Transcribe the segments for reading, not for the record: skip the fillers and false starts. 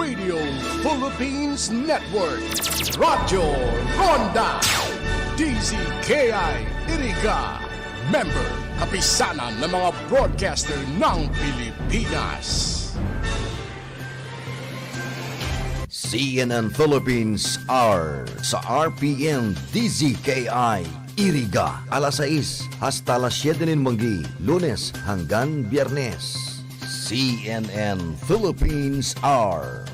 Radio Philippines Network, Radyo Ronda, DZKI-IRIGA, member kapisanan ng mga broadcaster ng Pilipinas. CNN Philippines R sa RPN DZKI-IRIGA alas 6 hasta alas 7 ng manggi, Lunes hanggang Biyernes. CNN Philippines R.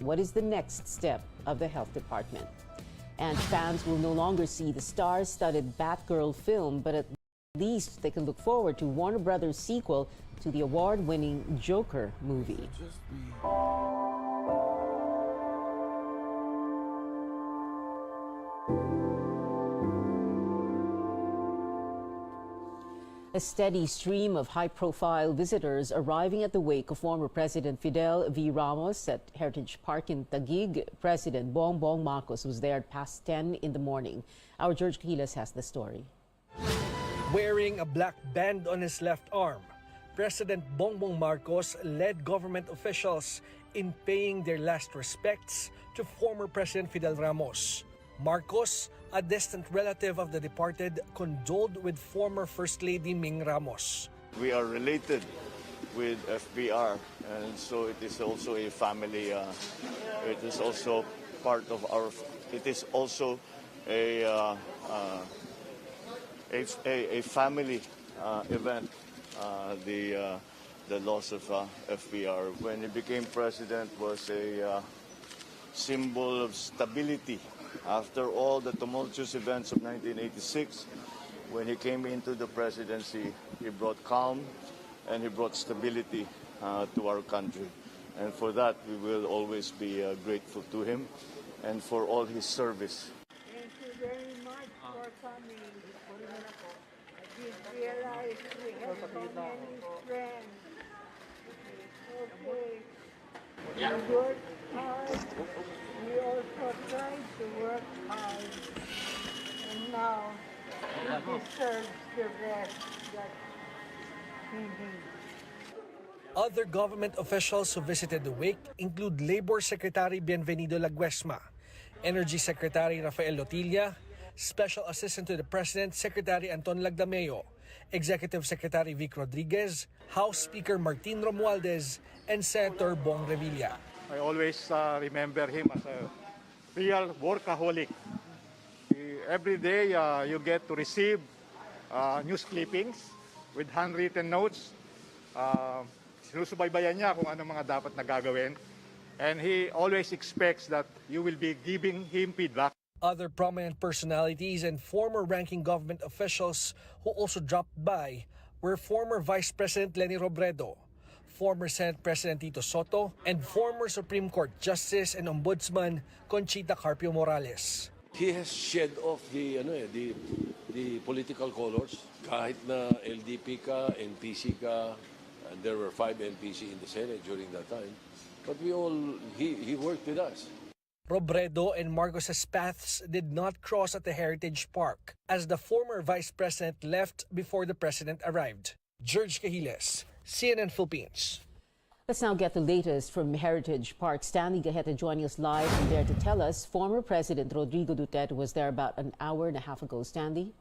What is the next step of the health department? And fans will no longer see the star-studded Batgirl film, but at least they can look forward to Warner Brothers' sequel to the award-winning Joker movie. A steady stream of high-profile visitors arriving at the wake of former President Fidel V. Ramos at Heritage Park in Taguig. President Bongbong Marcos was there at past 10 in the morning. Our George Quiles has the story. Wearing a black band on his left arm, President Bongbong Marcos led government officials in paying their last respects to former President Fidel Ramos. Marcos, a distant relative of the departed, condoled with former First Lady Ming Ramos. We are related with FBR, and so it is also a family. It is also part of our. It is also a family event. The loss of FBR when he became president was a symbol of stability. After all the tumultuous events of 1986, when he came into the presidency, he brought calm and he brought stability to our country. And for that, we will always be grateful to him and for all his service. Thank you very much for coming. I did realize we have so many friends. Okay. We work hard. We also try to work hard. And now he deserves the rest that he needs. Other government officials who visited the wake include Labor Secretary Bienvenido Laguesma, Energy Secretary Rafael Lotilla, Special Assistant to the President Secretary Anton Lagdameo, Executive Secretary Vic Rodriguez, House Speaker Martin Romualdez, and Senator Bong Revilla. I always remember him as a real workaholic. Every day you get to receive news clippings with handwritten notes. Sinusubaybayan niya kung ano mga dapat na gagawin. And he always expects that you will be giving him feedback. Other prominent personalities and former ranking government officials who also dropped by were former Vice President Leni Robredo, former Senate President Tito Soto, and former Supreme Court Justice and Ombudsman Conchita Carpio Morales. He has shed off the political colors. Kahit na LDP ka, NPC ka, and there were 5 NPC in the Senate during that time. But he worked with us. Robredo and Marcos's paths did not cross at the Heritage Park as the former Vice President left before the President arrived. George Cahiles, CNN Philippines. Let's now get the latest from Heritage Park. Stanley Gaheta joining us live from there to tell us former President Rodrigo Duterte was there about an hour and a half ago. Stanley?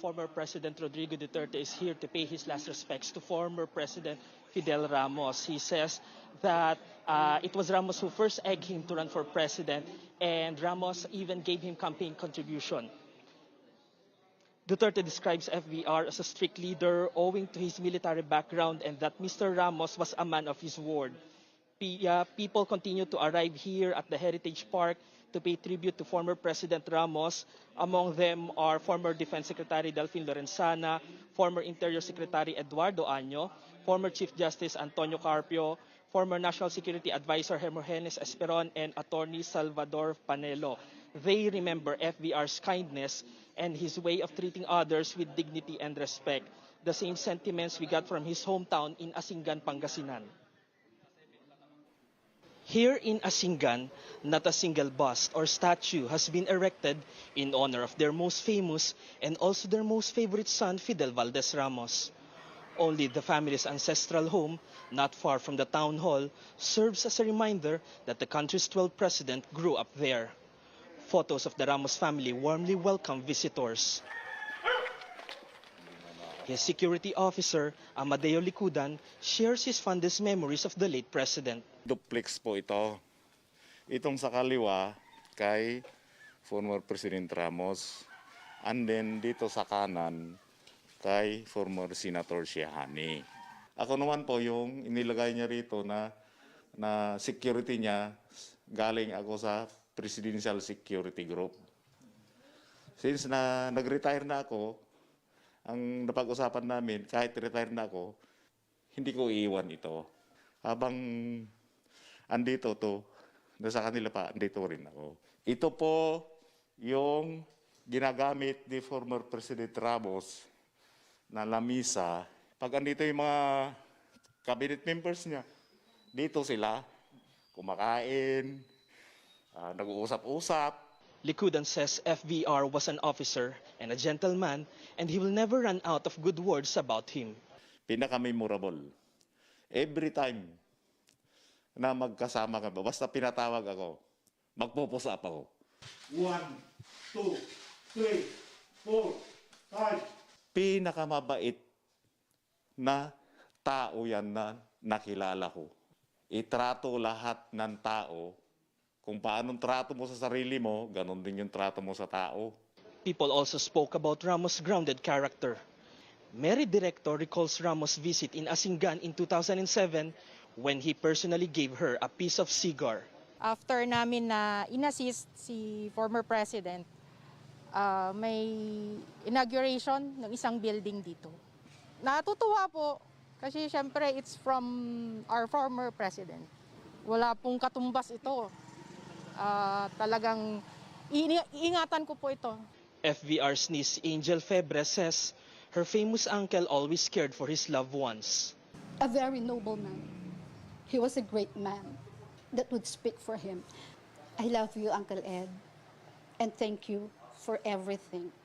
Former President Rodrigo Duterte is here to pay his last respects to former President Fidel Ramos. He says that it was Ramos who first egged him to run for president, and Ramos even gave him campaign contribution. Duterte describes FBR as a strict leader owing to his military background and that Mr. Ramos was a man of his word. People continue to arrive here at the Heritage Park to pay tribute to former President Ramos. Among them are former Defense Secretary Delfin Lorenzana, former Interior Secretary Eduardo Año, former Chief Justice Antonio Carpio, former National Security Advisor Hermogenes Esperon, and Attorney Salvador Panelo. They remember FVR's kindness and his way of treating others with dignity and respect. The same sentiments we got from his hometown in Asingan, Pangasinan. Here in Asingan, not a single bust or statue has been erected in honor of their most famous and also their most favorite son, Fidel Valdez Ramos. Only the family's ancestral home, not far from the town hall, serves as a reminder that the country's 12th president grew up there. Photos of the Ramos family warmly welcome visitors. His security officer, Amadeo Licudan, shares his fondest memories of the late president. Duplex po ito. Itong sa kaliwa kay former President Ramos. And then dito sa kanan kay former Senator Siahani. Ako naman po yung inilagay niya rito na security niya, galing ako sa Presidential Security Group. Since na nag-retire na ako, ang napag-usapan namin, kahit retire na ako, hindi ko iiwan ito. Habang andito to, nasa kanila pa, andito rin ako. Ito po yung ginagamit ni former President Ramos na lamisa. Pag andito yung mga cabinet members niya, dito sila kumakain, nag-uusap-usap. Licudan says FVR was an officer and a gentleman and he will never run out of good words about him. Pinaka-memorable. Every time na magkasama ka ba, basta pinatawag ako, magpupusap ako. 1, 2, 3, 4, 5. Pinakamabait na tao yan na nakilala ko. Itrato lahat ng tao. Kung paanong trato mo sa sarili mo, ganon din yung trato mo sa tao. People also spoke about Ramos' grounded character. Mary Director recalls Ramos' visit in Asingan in 2007 when he personally gave her a piece of cigar. After namin na inassist si former president, may inauguration ng isang building dito. Natutuwa po kasi syempre it's from our former president. Wala pong katumbas ito. Talagang iingatan ko po ito. FVR's niece Angel Febre says her famous uncle always cared for his loved ones. A very noble man. He was a great man that would speak for him. I love you, Uncle Ed, and thank you for everything.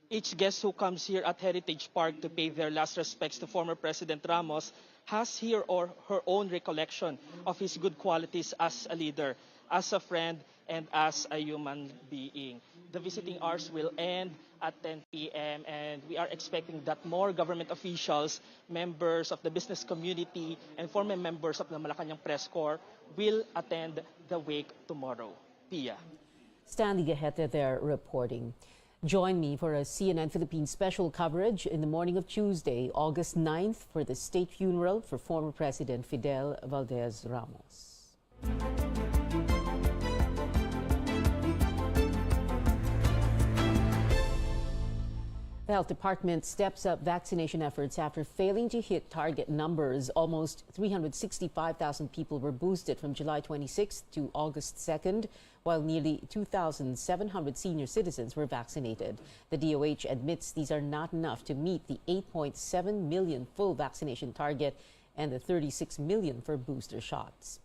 Each guest who comes here at Heritage Park to pay their last respects to former President Ramos has here or her own recollection of his good qualities as a leader, as a friend, and as a human being. The visiting hours will end at 10 p.m. and we are expecting that more government officials, members of the business community, and former members of the Malacanang Press Corps will attend the wake tomorrow. Pia. Stanley Gaheta there reporting. Join me for a CNN Philippines special coverage in the morning of Tuesday, August 9th, for the state funeral for former President Fidel Valdez Ramos. The Health Department steps up vaccination efforts after failing to hit target numbers. Almost 365,000 people were boosted from July 26th to August 2nd, while nearly 2,700 senior citizens were vaccinated. The DOH admits these are not enough to meet the 8.7 million full vaccination target and the 36 million for booster shots.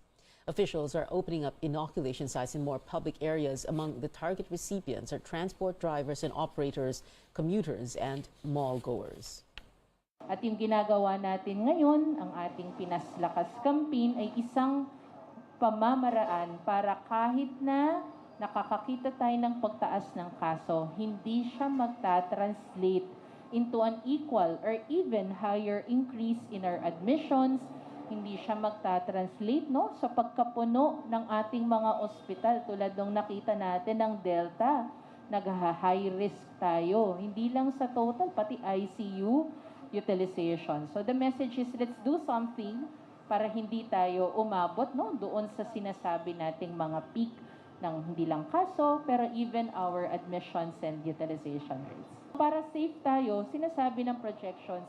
Officials are opening up inoculation sites in more public areas. Among the target recipients are transport drivers and operators, commuters, and mall goers. At yung ginagawa natin ngayon, ang ating Pinaslakas campaign ay isang pamamaraan para kahit na nakakakita tayo ng pagtaas ng kaso, hindi siya magta-translate into an equal or even higher increase in our admissions, hindi siya magta-translate sa pagkapuno ng ating mga ospital tulad ng nakita natin ng Delta. Nag-high risk tayo. Hindi lang sa total, pati ICU, utilization. So the message is let's do something para hindi tayo umabot doon sa sinasabi nating mga peak ng hindi lang kaso, pero even our admissions and utilization rates. Para safe tayo, sinasabi ng projections,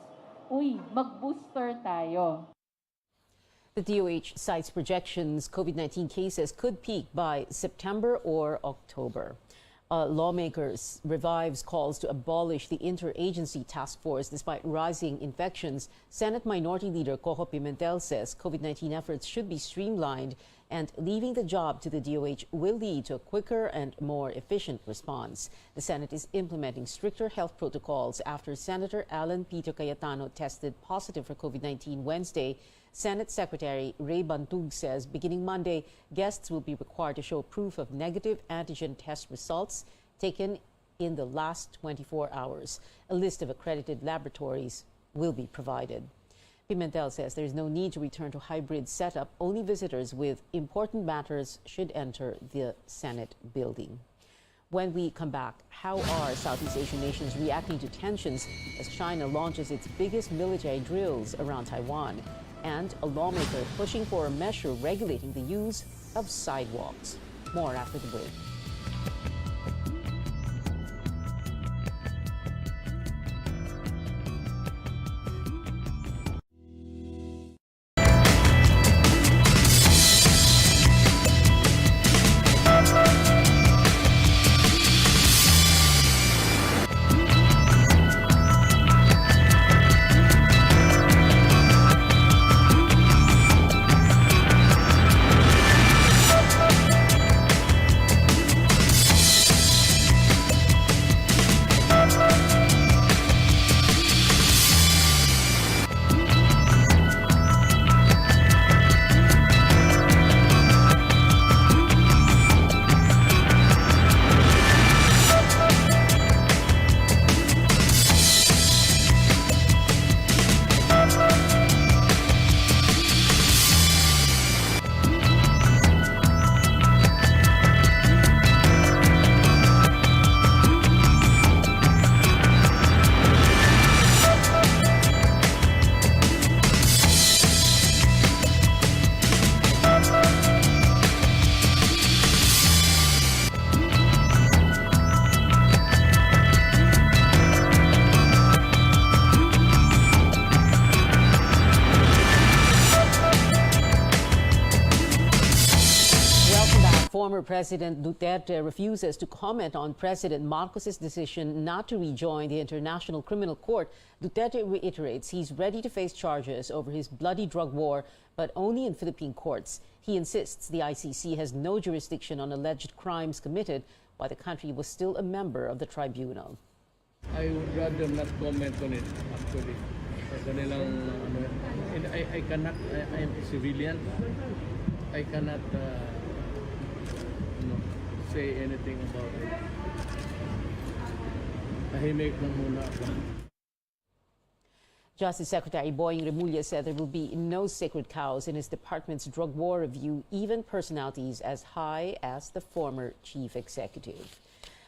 mag-booster tayo. The DOH cites projections COVID-19 cases could peak by September or October. Lawmakers revives calls to abolish the interagency task force despite rising infections. Senate Minority Leader Coco Pimentel says COVID-19 efforts should be streamlined and leaving the job to the DOH will lead to a quicker and more efficient response. The Senate is implementing stricter health protocols after Senator Alan Peter Cayetano tested positive for COVID-19 Wednesday. Senate Secretary Ray Bantug says beginning Monday, guests will be required to show proof of negative antigen test results taken in the last 24 hours. A list of accredited laboratories will be provided. Pimentel says there is no need to return to hybrid setup. Only visitors with important matters should enter the Senate building. When we come back, how are Southeast Asian nations reacting to tensions as China launches its biggest military drills around Taiwan? And a lawmaker pushing for a measure regulating the use of sidewalks. More after the break. Former President Duterte refuses to comment on President Marcos's decision not to rejoin the International Criminal Court. Duterte reiterates he's ready to face charges over his bloody drug war, but only in Philippine courts. He insists the ICC has no jurisdiction on alleged crimes committed while the country was still a member of the tribunal. I would rather not comment on it, actually. And I cannot, I am a civilian. I cannot say anything about it. Tahimik lang muna ako. Justice Secretary Boying Remulla said there will be no sacred cows in his department's drug war review, even personalities as high as the former chief executive.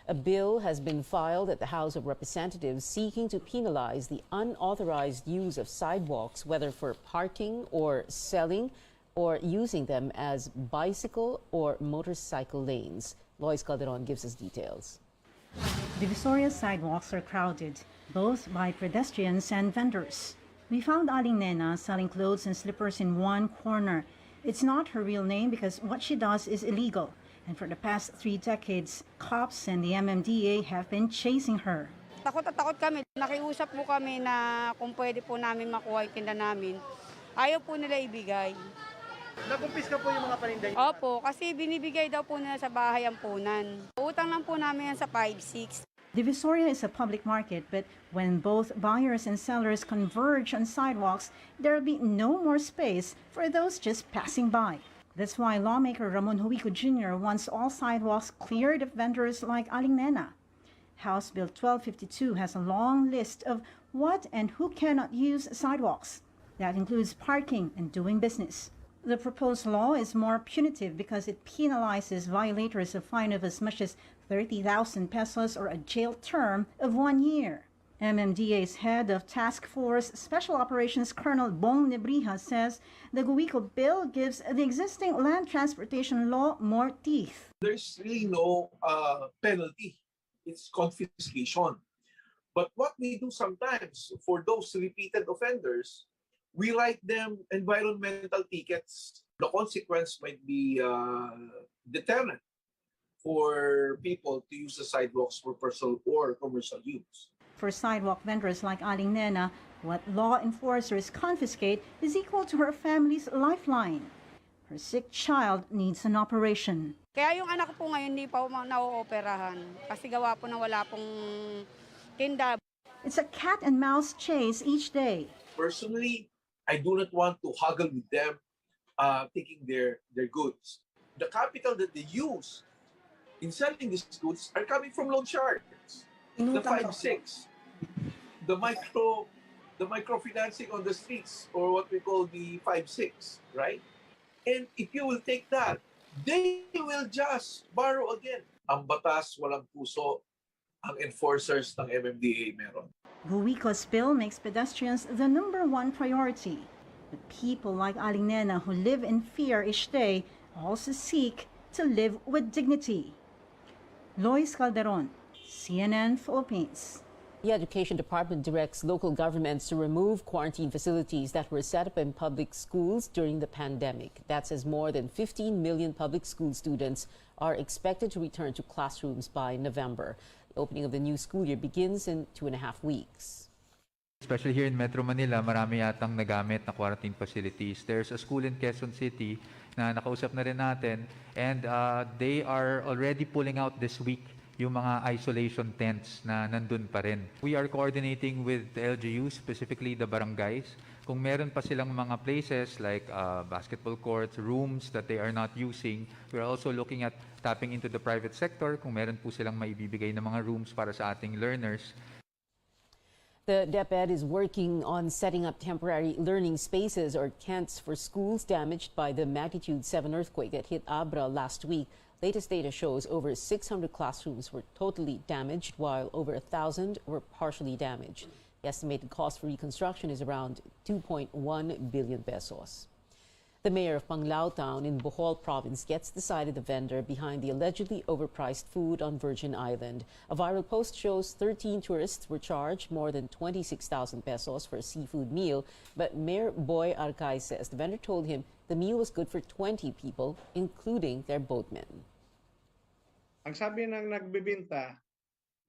A bill has been filed at the House of Representatives seeking to penalize the unauthorized use of sidewalks, whether for parking or selling or using them as bicycle or motorcycle lanes. Lois Calderon gives us details. Divisoria sidewalks are crowded, both by pedestrians and vendors. We found Aling Nena selling clothes and slippers in one corner. It's not her real name because what she does is illegal. And for the past 3 decades, cops and the MMDA have been chasing her. Takot at takot kami. Nakiusap po kami na kung pwede po namin makuha yung tinda namin. Ayaw po nila ibigay. Nakumpiska po yung mga paninda niyo? Opo, kasi binibigay daw po nila sa bahay ang punan. Utang lang po namin yan sa 5-6. Divisoria is a public market, but when both buyers and sellers converge on sidewalks, there will be no more space for those just passing by. That's why lawmaker Ramon Huico Jr. wants all sidewalks cleared of vendors like Aling Nena. House Bill 1252 has a long list of what and who cannot use sidewalks. That includes parking and doing business. The proposed law is more punitive because it penalizes violators a fine of as much as 30,000 pesos or a jail term of 1 year. MMDA's head of Task Force Special Operations Colonel Bong Nebrija says the GUICO bill gives the existing land transportation law more teeth. There's really no penalty. It's confiscation. But what we do sometimes for those repeated offenders, we write them environmental tickets. The consequence might be deterrent for people to use the sidewalks for personal or commercial use. For sidewalk vendors like Aling Nena, what law enforcers confiscate is equal to her family's lifeline. Her sick child needs an operation. Kaya yung anak ko po ngayon hindi pa nauoperahan kasi gawa po na wala pong tinda. It's a cat and mouse chase each day. Personally, I do not want to haggle with them taking their goods. The capital that they use in selling these goods are coming from loan sharks. The 5-6, the microfinancing on the streets, or what we call the 5-6, right? And if you will take that, they will just borrow again. Ang batas walang puso, ang enforcers ng MMDA meron. GUICO's bill makes pedestrians the #1 priority. But people like Aling Nena who live in fear each day also seek to live with dignity. Lois Calderon, CNN Philippines. The Education Department directs local governments to remove quarantine facilities that were set up in public schools during the pandemic. That says more than 15 million public school students are expected to return to classrooms by November. The opening of the new school year begins in 2.5 weeks. Especially here in Metro Manila, marami yatang nagamit na quarantine facilities. There's a school in Quezon City na nakausap na rin natin, and they are already pulling out this week yung mga isolation tents na nandun pa rin. We are coordinating with the LGUs, specifically the barangays. Kung meron pa silang mga places like basketball courts, rooms that they are not using, we're also looking at tapping into the private sector kung meron po silang maibibigay na mga rooms para sa ating learners. The DepEd is working on setting up temporary learning spaces or tents for schools damaged by the magnitude 7 earthquake that hit Abra last week. Latest data shows over 600 classrooms were totally damaged, while over 1,000 were partially damaged. The estimated cost for reconstruction is around 2.1 billion pesos. The mayor of Panglao Town in Bohol province gets the side of the vendor behind the allegedly overpriced food on Virgin Island. A viral post shows 13 tourists were charged more than 26,000 pesos for a seafood meal, but Mayor Boy Arcay says the vendor told him the meal was good for 20 people, including their boatmen. Ang sabi ng nagbibinta,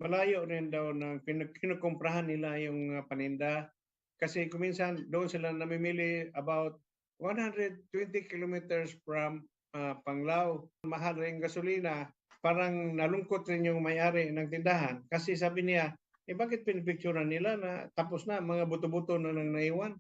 malayo rin daw ng kinukumprahan nila yung paninda kasi kuminsan doon sila namimili about 120 kilometers from Panglao. Mahal rin gasolina. Parang nalungkot rin yung may-ari ng tindahan kasi sabi niya, bakit pinipicturean nila na tapos na, mga buto-buto na lang naiwan?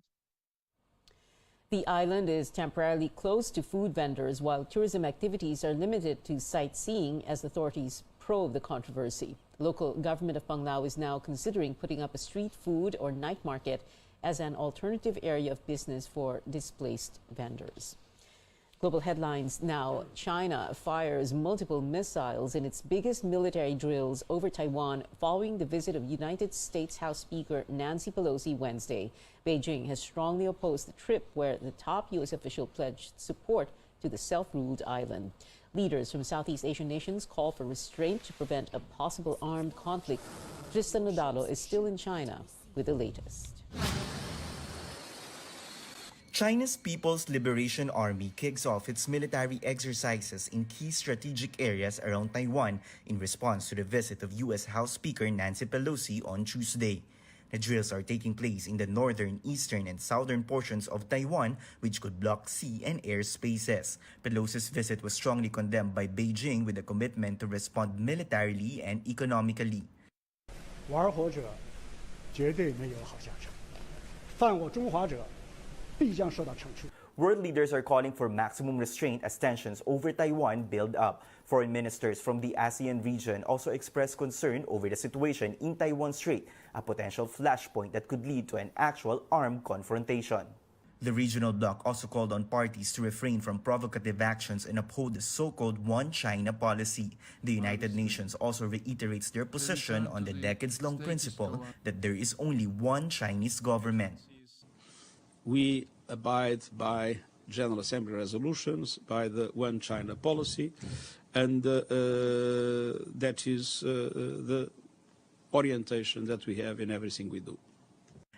The island is temporarily closed to food vendors while tourism activities are limited to sightseeing as authorities probe the controversy. The local government of Panglao is now considering putting up a street food or night market as an alternative area of business for displaced vendors. Global headlines now. China fires multiple missiles in its biggest military drills over Taiwan following the visit of United States House Speaker Nancy Pelosi Wednesday. Beijing has strongly opposed the trip, where the top U.S. official pledged support to the self-ruled island. Leaders from Southeast Asian nations call for restraint to prevent a possible armed conflict. Tristan Nodalo is still in China with the latest. China's People's Liberation Army kicks off its military exercises in key strategic areas around Taiwan in response to the visit of U.S. House Speaker Nancy Pelosi on Tuesday. The drills are taking place in the northern, eastern, and southern portions of Taiwan, which could block sea and air spaces. Pelosi's visit was strongly condemned by Beijing with a commitment to respond militarily and economically. 玩火者绝对没有好下场，犯我中华者 World leaders are calling for maximum restraint as tensions over Taiwan build up. Foreign ministers from the ASEAN region also expressed concern over the situation in Taiwan Strait, a potential flashpoint that could lead to an actual armed confrontation. The regional bloc also called on parties to refrain from provocative actions and uphold the so-called One China policy. The United Nations also reiterates their position on the decades-long principle that there is only one Chinese government. We abide by General Assembly resolutions, by the One China policy, and that is the orientation that we have in everything we do.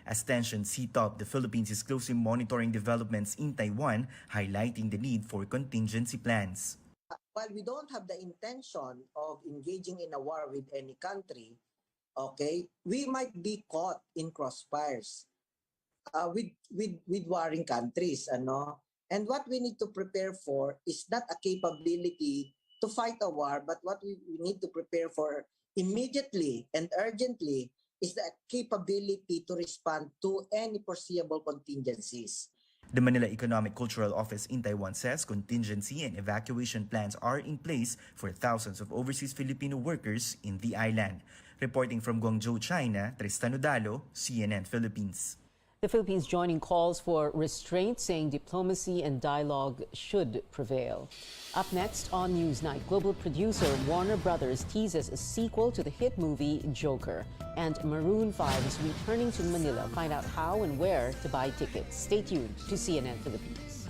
As tensions heat up, the Philippines is closely monitoring developments in Taiwan, highlighting the need for contingency plans. While we don't have the intention of engaging in a war with any country, okay, we might be caught in crossfires with warring countries, ano? And what we need to prepare for is not a capability to fight a war, but what we need to prepare for immediately and urgently is the capability to respond to any foreseeable contingencies. The Manila Economic Cultural Office in Taiwan says contingency and evacuation plans are in place for thousands of overseas Filipino workers in the island. Reporting from Guangzhou, China, Tristan Udalo, CNN Philippines. The Philippines joining calls for restraint, saying diplomacy and dialogue should prevail. Up next on Newsnight, global producer Warner Brothers teases a sequel to the hit movie Joker. And Maroon 5 is returning to Manila. Find out how and where to buy tickets. Stay tuned to CNN Philippines.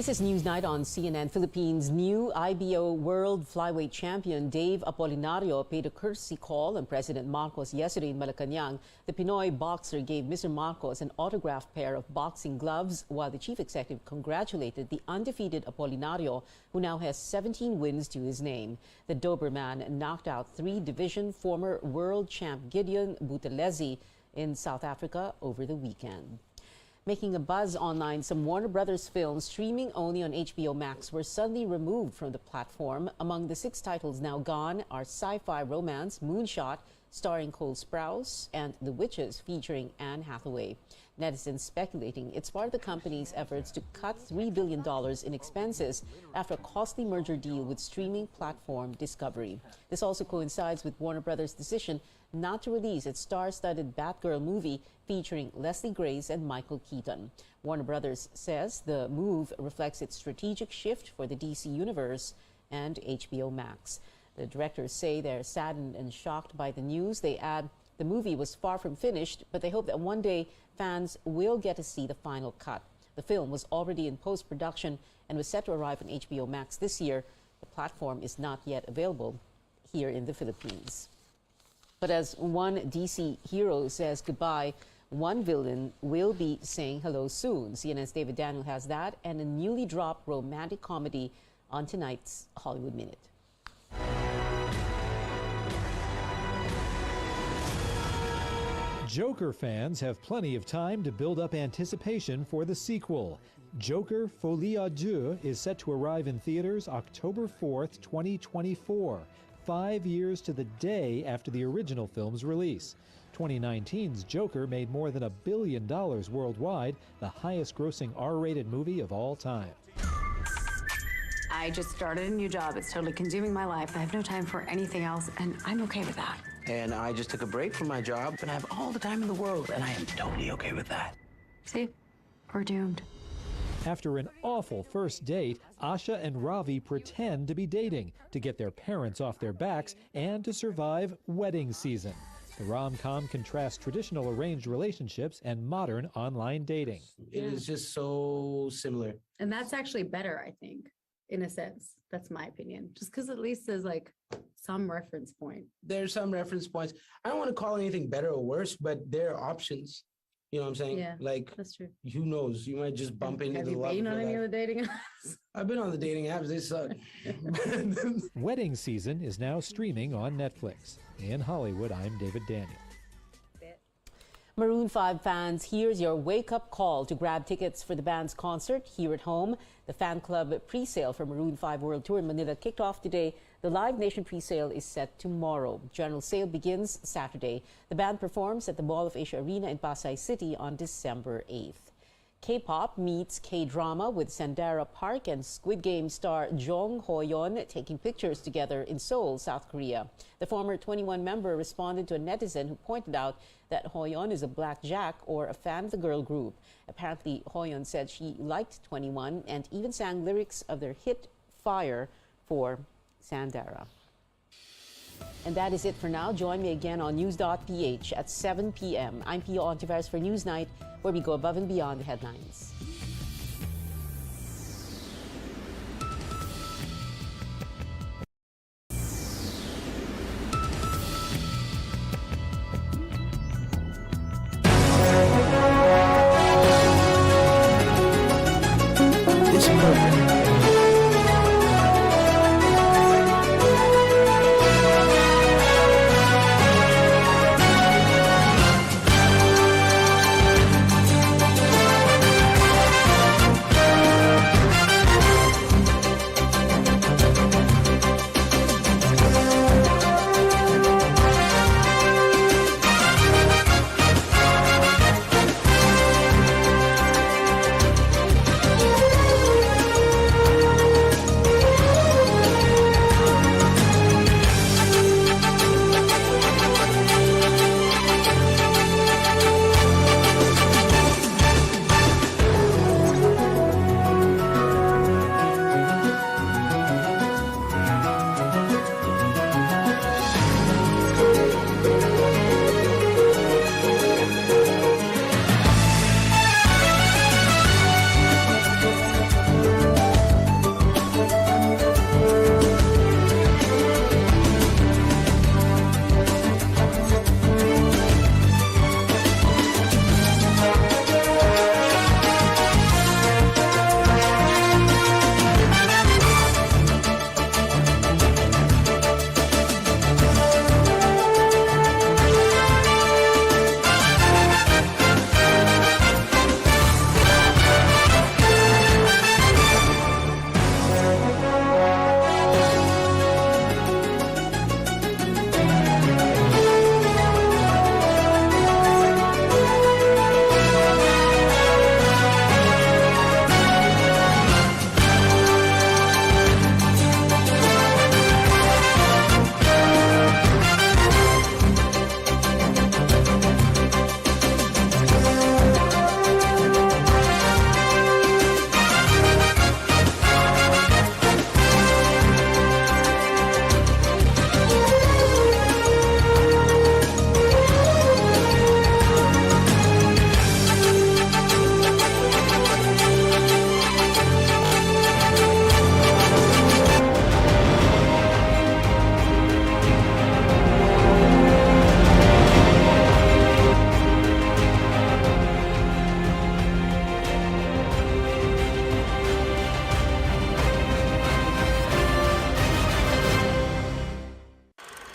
This is Newsnight on CNN Philippines. New IBO World Flyweight Champion Dave Apolinario paid a courtesy call on President Marcos yesterday in Malacanang. The Pinoy boxer gave Mr. Marcos an autographed pair of boxing gloves, while the chief executive congratulated the undefeated Apolinario, who now has 17 wins to his name. The Doberman knocked out three-division former world champ Gideon Buthelezi in South Africa over the weekend. Making a buzz online, some Warner Brothers films streaming only on HBO Max were suddenly removed from the platform. Among the 6 titles now gone are sci-fi romance Moonshot, starring Cole Sprouse, and The Witches, featuring Anne Hathaway. Netizens speculating it's part of the company's efforts to cut $3 billion in expenses after a costly merger deal with streaming platform Discovery. This also coincides with Warner Brothers' decision not to release its star-studded Batgirl movie featuring Leslie Grace and Michael Keaton. Warner Brothers says the move reflects its strategic shift for the DC Universe and HBO Max. The directors say they're saddened and shocked by the news. They add the movie was far from finished, but they hope that one day fans will get to see the final cut. The film was already in post-production and was set to arrive on HBO Max this year. The platform is not yet available here in the Philippines. But as one DC hero says goodbye, one villain will be saying hello soon. CNN's David Daniel has that and a newly dropped romantic comedy on tonight's Hollywood Minute. Joker fans have plenty of time to build up anticipation for the sequel. Joker Folie à Deux is set to arrive in theaters October 4th, 2024, 5 years to the day after the original film's release. 2019's Joker made more than $1 billion worldwide, the highest-grossing R-rated movie of all time. I just started a new job. It's totally consuming my life. I have no time for anything else, and I'm okay with that. And I just took a break from my job, and I have all the time in the world, and I am totally okay with that. See? We're doomed. After an awful first date, Asha and Ravi pretend to be dating to get their parents off their backs and to survive wedding season. The rom-com contrasts traditional arranged relationships and modern online dating. It is just so similar. And that's actually better, I think, in a sense. That's my opinion. Just because at least there's like some reference point. There's some reference points. I don't want to call anything better or worse, but there are options. You know what I'm saying? Yeah, like, that's true. Who knows? You might just bump into Have the you love been of on your any of life. the dating apps? I've been on the dating apps. They suck. Wedding season is now streaming on Netflix. In Hollywood, I'm David Daniel. Maroon 5 fans, here's your wake-up call to grab tickets for the band's concert here at home. The fan club pre-sale for Maroon 5 World Tour in Manila kicked off today. The Live Nation pre-sale is set tomorrow. General sale begins Saturday. The band performs at the Mall of Asia Arena in Pasay City on December 8th. K-pop meets K-drama with Sandara Park and Squid Game star Jong Ho-yeon taking pictures together in Seoul, South Korea. The former 21 member responded to a netizen who pointed out that Ho-yeon is a blackjack or a fan of the girl group. Apparently, Ho-yeon said she liked 21 and even sang lyrics of their hit Fire for Sandara. And that is it for now. Join me again on News.ph at 7 p.m. I'm Pio Hontiveros for Newsnight, where we go above and beyond the headlines. This program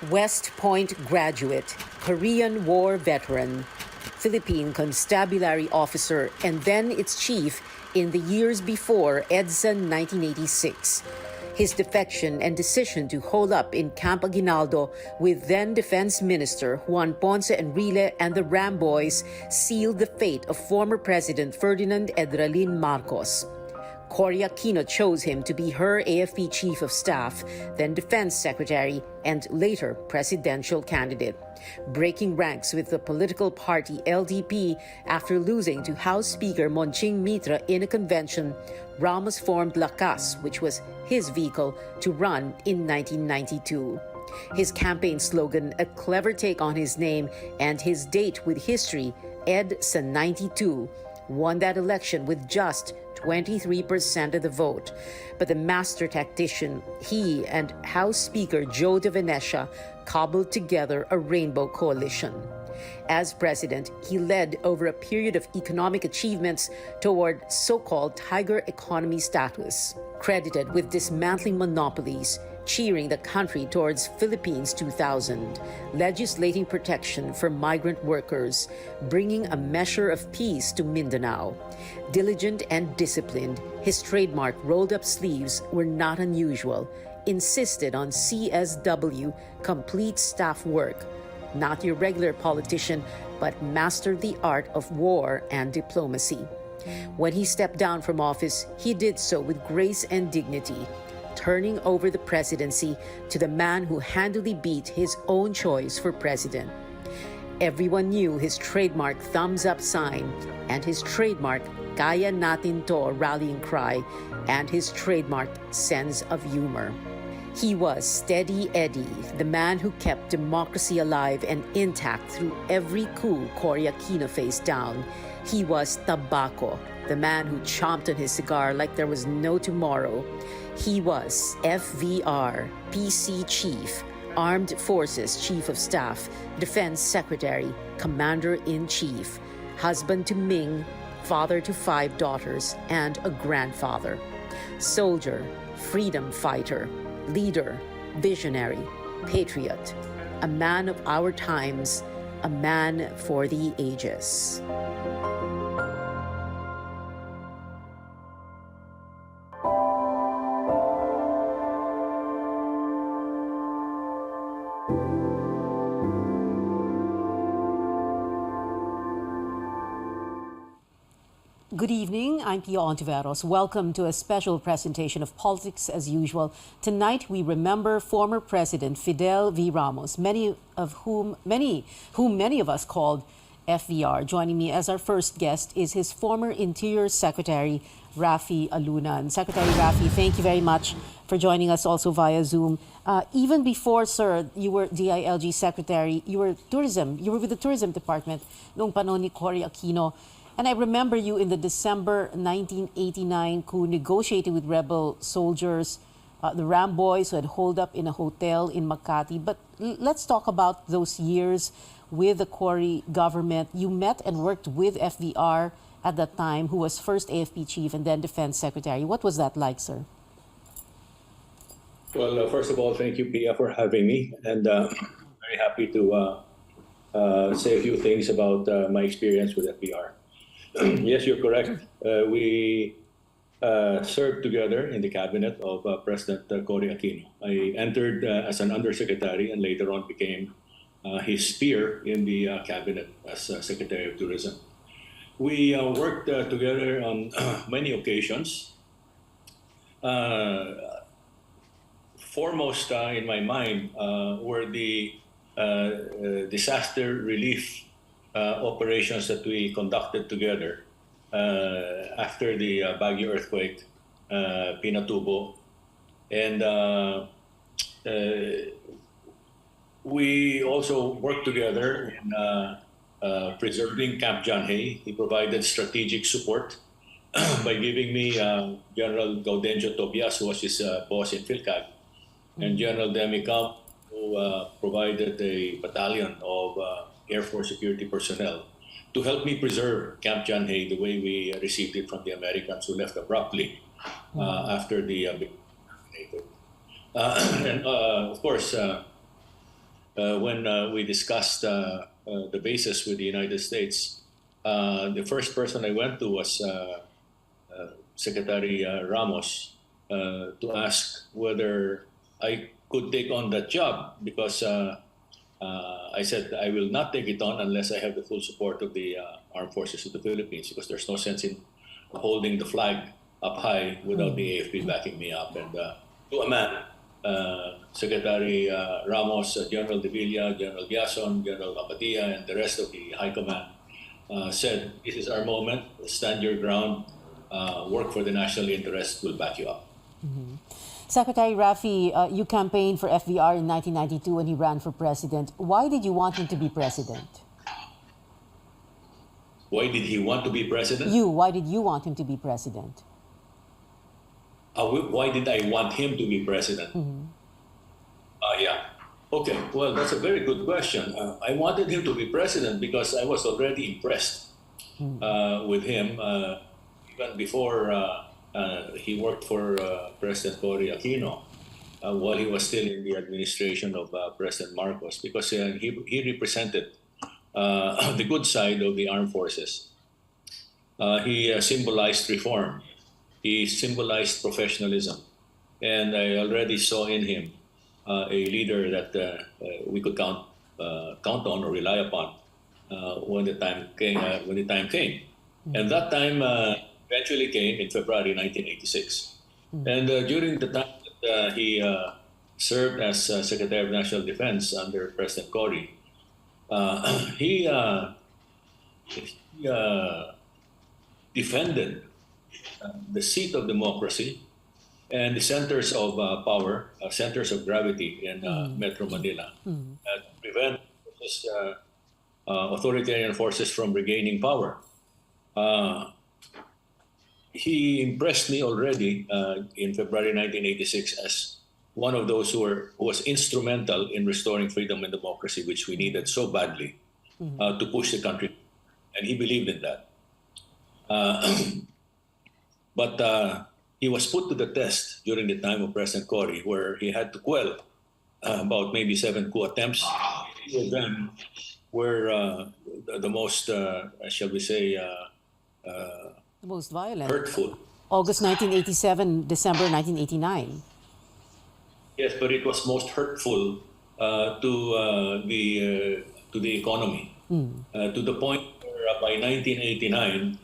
West Point graduate, Korean War veteran, Philippine constabulary officer, and then its chief in the years before EDSA 1986. His defection and decision to hold up in Camp Aguinaldo with then Defense Minister Juan Ponce Enrile and the Ram Boys sealed the fate of former President Ferdinand Edralin Marcos. Cory Aquino chose him to be her AFP Chief of Staff, then Defense Secretary, and later presidential candidate. Breaking ranks with the political party LDP after losing to House Speaker Monching Mitra in a convention, Ramos formed Lakas, which was his vehicle to run in 1992. His campaign slogan, a clever take on his name and his date with history, EDSA 92, won that election with just 23% of the vote. But the master tactician, he and House Speaker Joe De Venecia cobbled together a rainbow coalition. As president, he led over a period of economic achievements toward so-called tiger economy status, credited with dismantling monopolies, cheering the country towards Philippines 2000, legislating protection for migrant workers, bringing a measure of peace to Mindanao. Diligent and disciplined, his trademark rolled-up sleeves were not unusual, insisted on CSW, complete staff work, not your regular politician, but mastered the art of war and diplomacy. When he stepped down from office, he did so with grace and dignity, turning over the presidency to the man who handily beat his own choice for president. Everyone knew his trademark thumbs-up sign and his trademark Kaya Natin To rallying cry and his trademark sense of humor. He was Steady Eddie, the man who kept democracy alive and intact through every coup Cory Aquino faced down. He was Tabaco, the man who chomped on his cigar like there was no tomorrow. He was FVR, PC Chief, Armed Forces Chief of Staff, Defense Secretary, Commander-in-Chief, husband to Ming, father to 5 daughters, and a grandfather. Soldier, freedom fighter, leader, visionary, patriot, a man of our times, a man for the ages. Good evening, I'm Pia Hontiveros. Welcome to a special presentation of Politics as Usual. Tonight we remember former President Fidel V. Ramos, whom many of us called FVR. Joining me as our first guest is his former Interior Secretary, Rafi Alunan. Secretary Rafi, thank you very much for joining us also via Zoom. Even before, sir, you were DILG Secretary, you were with the Tourism Department noong panahon ni Cory Aquino. And I remember you in the December 1989 coup negotiating with rebel soldiers, the Ram Boys who had holed up in a hotel in Makati. But let's talk about those years with the Cory government. You met and worked with FVR at that time, who was first AFP Chief and then Defense Secretary. What was that like, sir? Well, first of all, thank you, Pia, for having me. And very happy to say a few things about my experience with FVR. Yes, you're correct. We served together in the cabinet of President Cory Aquino. I entered as an undersecretary and later on became his peer in the cabinet as Secretary of Tourism. We worked together on many occasions. Foremost in my mind were the disaster relief operations that we conducted together after the Baguio earthquake, Pinatubo. And we also worked together in preserving Camp John Hay. He provided strategic support by giving me General Gaudencio Tobias, who was his boss in PhilCAG, and General Demicamp, who provided a battalion of Air Force security personnel to help me preserve Camp John Hay the way we received it from the Americans who left abruptly after the big and of course, when we discussed the bases with the United States, the first person I went to was Secretary Ramos to ask whether I could take on that job, because I said I will not take it on unless I have the full support of the Armed Forces of the Philippines, because there's no sense in holding the flag up high without the AFP backing me up. And to a man, Secretary Ramos, General De Villa, General Biason, General Abadia, and the rest of the High Command said, this is our moment, stand your ground, work for the national interest, we'll back you up. Mm-hmm. Secretary Rafi, you campaigned for FVR in 1992 when he ran for president. Why did you want him to be president? Why did he want to be president? Why did you want him to be president? Why did I want him to be president? Mm-hmm. Yeah. Okay, well, that's a very good question. I wanted him to be president because I was already impressed with him even before he worked for President Cory Aquino while he was still in the administration of President Marcos, because he represented the good side of the armed forces. He symbolized reform. He symbolized professionalism. And I already saw in him a leader that we could count on or rely upon when the time came. And that time eventually came in February 1986. And during the time that he served as Secretary of National Defense under President Cory, he defended the seat of democracy and the centers of power, centers of gravity in Metro Manila, to prevent these authoritarian forces from regaining power. He impressed me already in February 1986 as one of those who was instrumental in restoring freedom and democracy, which we needed so badly to push the country. And he believed in that. But he was put to the test during the time of President Cory, where he had to quell about maybe 7 coup attempts. Few of them were the most, shall we say, the most violent. Hurtful. August 1987, December 1989. Yes, but it was most hurtful to the economy, to the point where by 1989,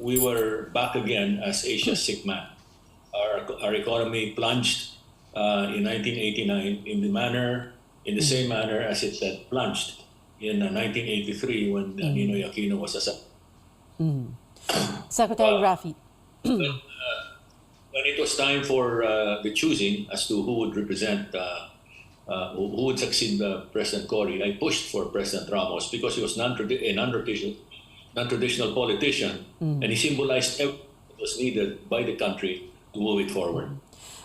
we were back again as Asia's sick man. Our economy plunged in 1989 in the same manner as it had plunged in 1983 when Ninoy Aquino was assassinated. Secretary Rafi. When it was time for the choosing as to who would represent, who would succeed President Cory, I pushed for President Ramos because he was a non-traditional politician, and he symbolized everything that was needed by the country to move it forward.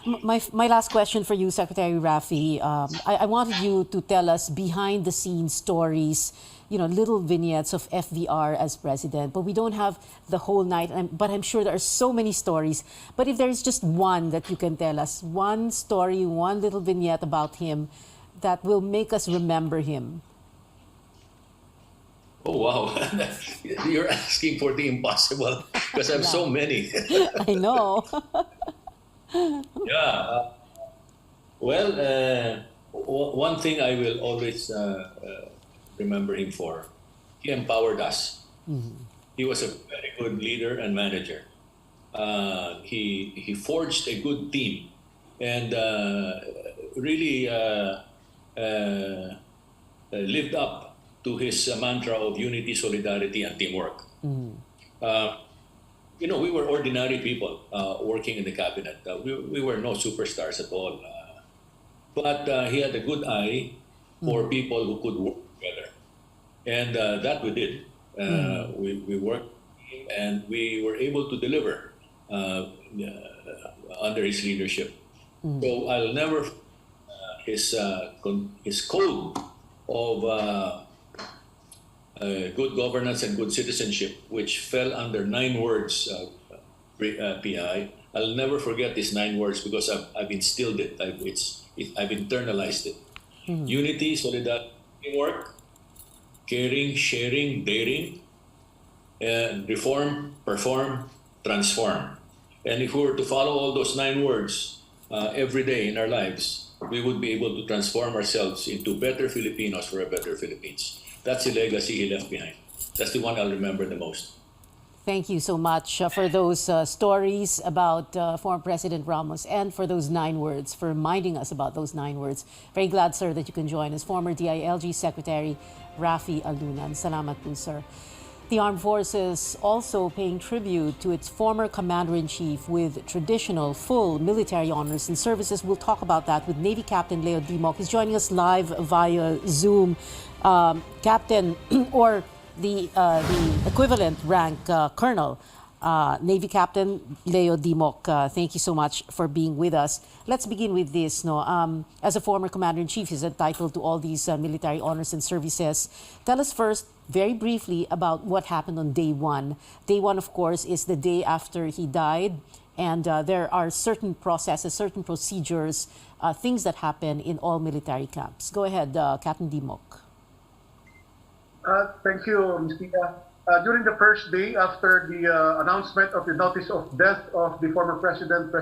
My last question for you, Secretary Rafi. I wanted you to tell us behind-the-scenes stories, little vignettes of FVR as president, but we don't have the whole night, but I'm sure there are so many stories. But if there is just one that you can tell us, one story, one little vignette about him that will make us remember him. Oh, wow. You're asking for the impossible because I have so many. I know. Yeah. Well, one thing I will always remember him for, he empowered us. He was a very good leader and manager. He forged a good team and really lived up to his mantra of unity, solidarity, and teamwork. We were ordinary people working in the cabinet. We were no superstars at all. But he had a good eye for people who could work together. And that we did. We worked and we were able to deliver under his leadership. So I'll never his code of good governance and good citizenship, which fell under 9 words, PI. I'll never forget these 9 words because I've instilled it. I've internalized it. Unity, solidarity, teamwork, caring, sharing, daring, and reform, perform, transform. And if we were to follow all those 9 words every day in our lives, we would be able to transform ourselves into better Filipinos for a better Philippines. That's the legacy he left behind. That's the one I'll remember the most. Thank you so much for those stories about former President Ramos and for those 9 words, for reminding us about those 9 words. Very glad, sir, that you can join us. Former DILG Secretary Rafi Alunan. Salamat po, sir. The Armed Forces also paying tribute to its former Commander-in-Chief with traditional full military honors and services. We'll talk about that with Navy Captain Leo Dimoc. He's joining us live via Zoom. Captain, or the equivalent rank, Colonel, Navy Captain Leo Dimoc, thank you so much for being with us. Let's begin with this. As a former Commander-in-Chief, he's entitled to all these military honors and services. Tell us first, very briefly, about what happened on day 1. Day 1, of course, is the day after he died. And there are certain processes, certain procedures, things that happen in all military camps. Go ahead, Captain Dimoc. Thank you, Ms. Tia. During the first day after the announcement of the notice of death of the former President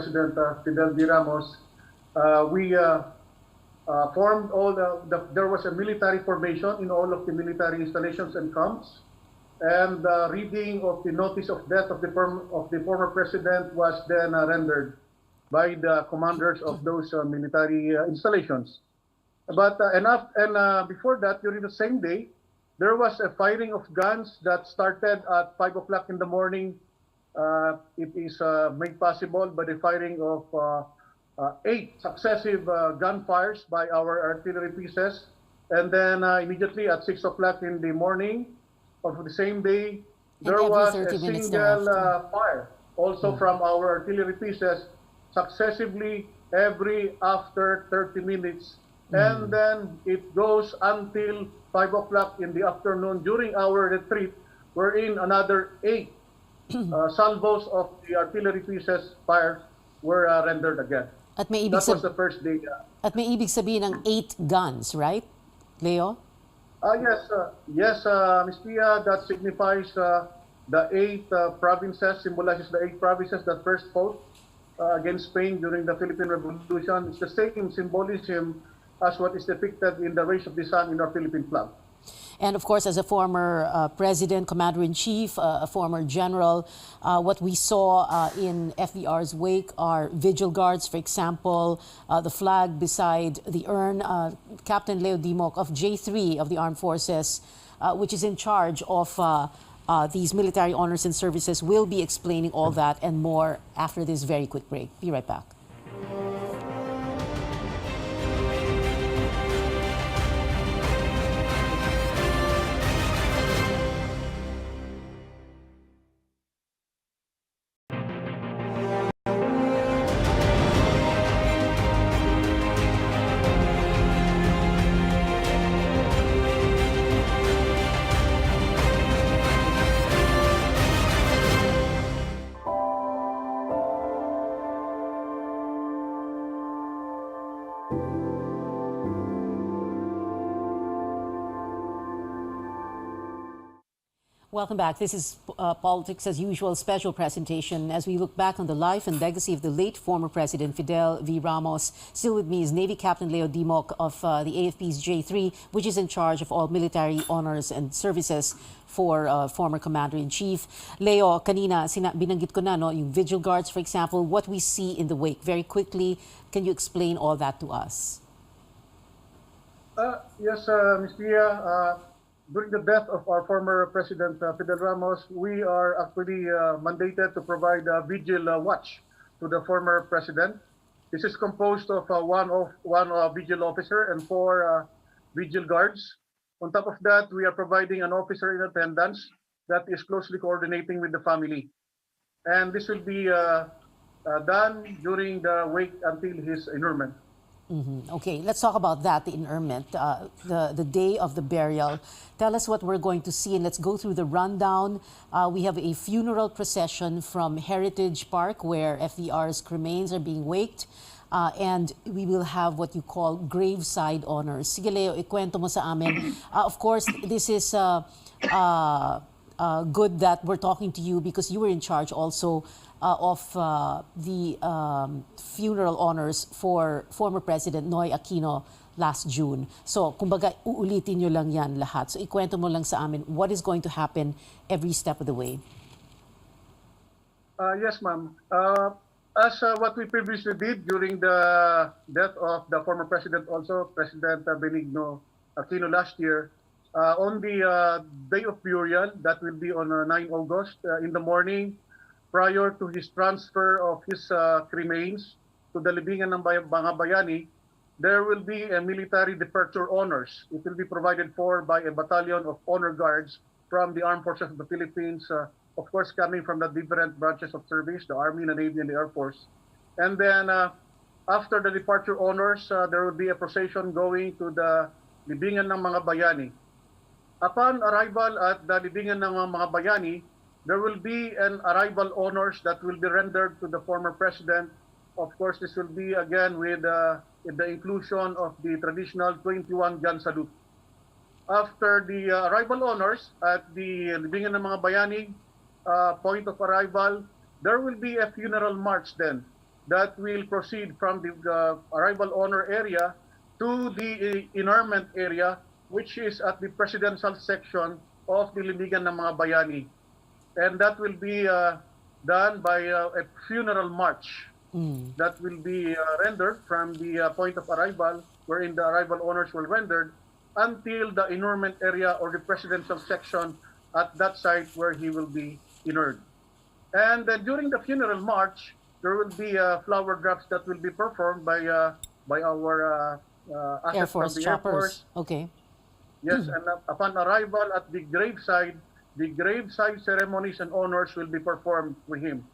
Fidel V. Ramos, we formed all there was a military formation in all of the military installations and camps, and reading of the notice of death of the former president was then rendered by the commanders of those military installations. But before that, during the same day, there was a firing of guns that started at 5 o'clock in the morning. It is made possible by the firing of 8 successive gunfires by our artillery pieces. And then immediately at 6 o'clock in the morning of the same day, there was a single fire also from our artillery pieces successively after 30 minutes. And then it goes until 5 o'clock in the afternoon during our retreat, wherein another 8 salvos of the artillery pieces fire were rendered again. At may that was the first day. At may ibig sabihin ng 8 guns, right, Leo? Yes, Ms. Pia, that signifies the 8 provinces, symbolizes the 8 provinces that first fought against Spain during the Philippine Revolution. It's the same symbolism as what is depicted in the rays of the sun in our Philippine flag. And of course, as a former president, commander-in-chief, a former general, what we saw in FVR's wake are vigil guards, for example, the flag beside the urn. Captain Leo Dimoc of J3 of the Armed Forces, which is in charge of these military honors and services, will be explaining all that and more after this very quick break. Be right back. Welcome back. This is Politics as Usual special presentation as we look back on the life and legacy of the late former President Fidel V. Ramos. Still with me is Navy Captain Leo Dimoc of the AFP's J3, which is in charge of all military honors and services for former Commander-in-Chief. Leo, kanina binanggit ko na, no, yung vigil guards, for example, what we see in the wake. Very quickly, can you explain all that to us? Yes, Ms. Pia. During the death of our former President Fidel Ramos, we are actually mandated to provide a vigil watch to the former president. This is composed of one vigil officer and 4 vigil guards. On top of that, we are providing an officer in attendance that is closely coordinating with the family. And this will be done during the wake until his interment. Okay, let's talk about that, the interment, the day of the burial. Tell us what we're going to see, and let's go through the rundown. We have a funeral procession from Heritage Park where FVR's remains are being waked. and we will have what you call graveside honors. Sige Leo, ikwento mo sa amin. Of course, this is good that we're talking to you because you were in charge also of the funeral honors for former President Noy Aquino last June. So, kumbaga, uulitin nyo lang yan lahat. So, ikwento mo lang sa amin what is going to happen every step of the way. Yes, ma'am. As what we previously did during the death of the former president also, President Benigno Aquino last year, on the day of burial, that will be on 9 August in the morning, prior to his transfer of his remains to the libingan ng mga bayani, there will be a military departure honors. It will be provided for by a battalion of honor guards from the Armed Forces of the Philippines, of course coming from the different branches of service, the Army, the Navy, and the Air Force. And then after the departure honors, there will be a procession going to the libingan ng mga bayani. Upon arrival at the libingan ng mga bayani, there will be an arrival honors that will be rendered to the former president. Of course, this will be again with the inclusion of the traditional 21 gun salute. After the arrival honors at the libingan ng mga bayani, point of arrival, there will be a funeral march then that will proceed from the arrival honor area to the interment area, which is at the presidential section of the libingan ng mga bayani. And that will be done by a funeral march that will be rendered from the point of arrival, wherein the arrival honors were rendered, until the interment area or the presidential section at that site where he will be inurned. And during the funeral march, there will be flower drops that will be performed by our Air Force from the choppers. Air Force. Okay. Yes, and upon arrival at the graveside ceremonies and honors will be performed with him.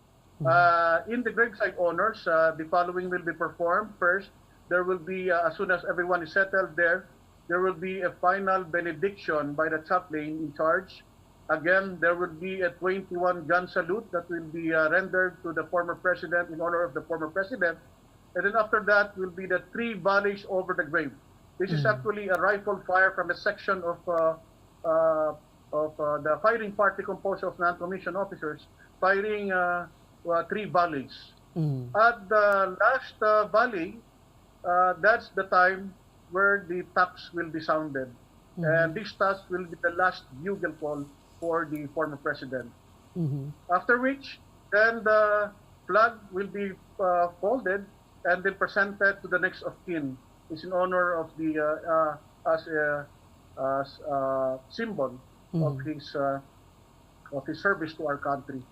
In the graveside honors, the following will be performed. First, there will be, as soon as everyone is settled there will be a final benediction by the chaplain in charge. Again, there will be a 21 gun salute that will be rendered to the former president in honor of the former president. And then after that will be the 3 volleys over the grave. This is actually a rifle fire from a section of the firing party composed of non-commissioned officers firing 3 volleys. At the last volley, that's the time where the taps will be sounded. And this taps will be the last bugle call for the former president. After which, then the flag will be folded and then presented to the next of kin. It's in honor of the as a symbol of his service to our country.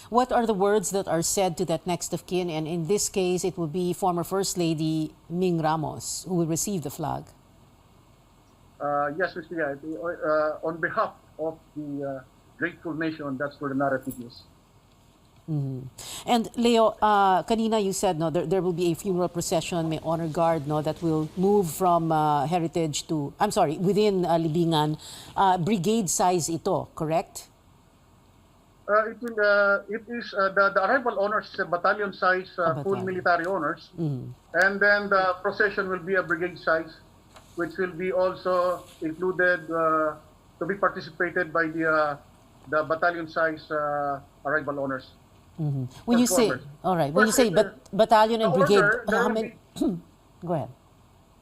What are the words that are said to that next of kin? And in this case, it will be former First Lady Ming Ramos who will receive the flag. Yes, Mr. Yai, on behalf of the grateful nation, that's where the narrative is. And Leo, kanina you said no, there will be a funeral procession, may honor guard no, that will move from Heritage to, within Libingan. Brigade size ito, correct? It is the arrival honors is a battalion size, full military honors. And then the procession will be a brigade size, which will be also included to be participated by the battalion size arrival honors. When you say, all right, when you say battalion and brigade, how many? Go ahead.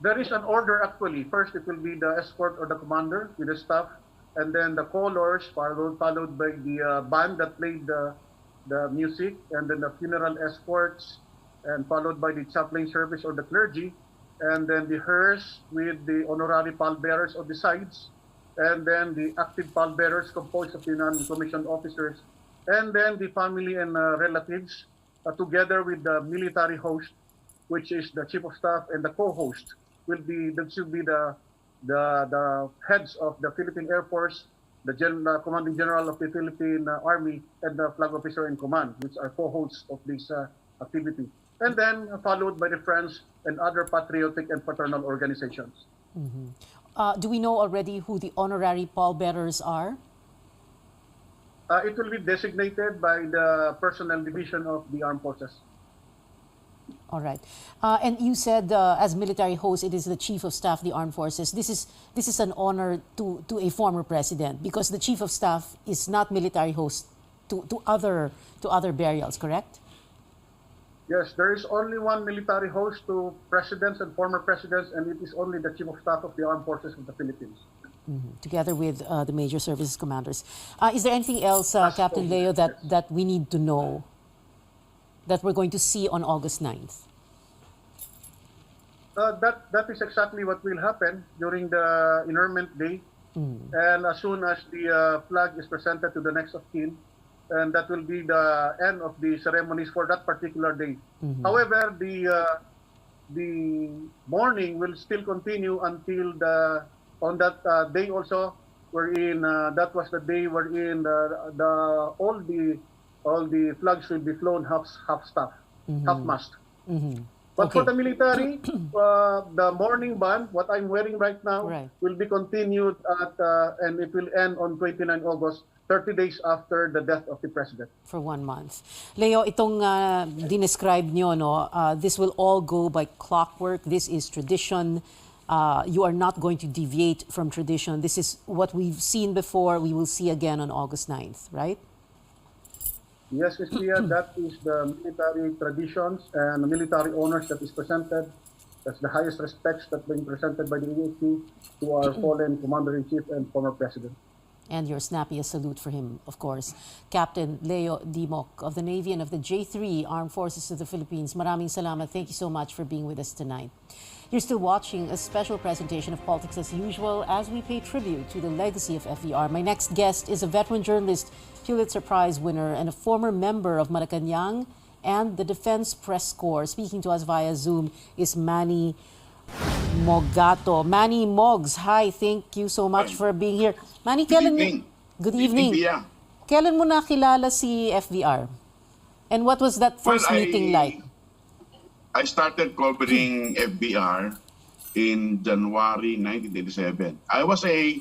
There is an order actually. First, it will be the escort or the commander with the staff, and then the colors followed by the band that played the music, and then the funeral escorts, and followed by the chaplain service or the clergy, and then the hearse with the honorary pallbearers on the sides, and then the active pallbearers composed of the non-commissioned officers, and then the family and relatives together with the military host, which is the chief of staff, and the co-host will be the heads of the Philippine Air Force, the commanding general of the Philippine Army, and the flag officer in command, which are co-hosts of this activity. And then followed by the friends and other patriotic and fraternal organizations. Do we know already who the honorary pallbearers are? It will be designated by the personnel division of the armed forces. All right. And you said as military host, it is the Chief of Staff, the Armed Forces. This is an honor to a former president because the Chief of Staff is not military host to other burials, correct? Yes, there is only one military host to presidents and former presidents, and it is only the Chief of Staff of the Armed Forces of the Philippines. Together with the major services commanders. Is there anything else, Captain Leo, that we need to know that we're going to see on August 9th? That is exactly what will happen during the interment day. And as soon as the flag is presented to the next of kin, and that will be the end of the ceremonies for that particular day. However, the mourning will still continue until on that day also, wherein that was the day wherein all the flags will be flown half staff, half mast. But for the military, the morning band, what I'm wearing right now, will be continued and it will end on 29 August, 30 days after the death of the president. For 1 month. Leo, itong dinescribe nyo, no, this will all go by clockwork. This is tradition. You are not going to deviate from tradition. This is what we've seen before. We will see again on August 9th, right? Yes, Ms. Pia, that is the military traditions and the military honors that is presented. That's the highest respects that being presented by the EAC to our fallen Commander-in-Chief and former President. And your snappiest salute for him, of course. Captain Leo Dimok of the Navy and of the J3 Armed Forces of the Philippines. Maraming salamat. Thank you so much for being with us tonight. You're still watching a special presentation of Politics as Usual as we pay tribute to the legacy of FDR. My next guest is a veteran journalist, Pulitzer Prize winner, and a former member of Malacanang and the Defense Press Corps. Speaking to us via Zoom is Manny Mogato. Manny Mogs, hi, thank you so much for being here. Manny, Good evening. Good evening. Kailan mo nakilala si FDR? And what was that first meeting like? I started covering FBR in January 1987. I was a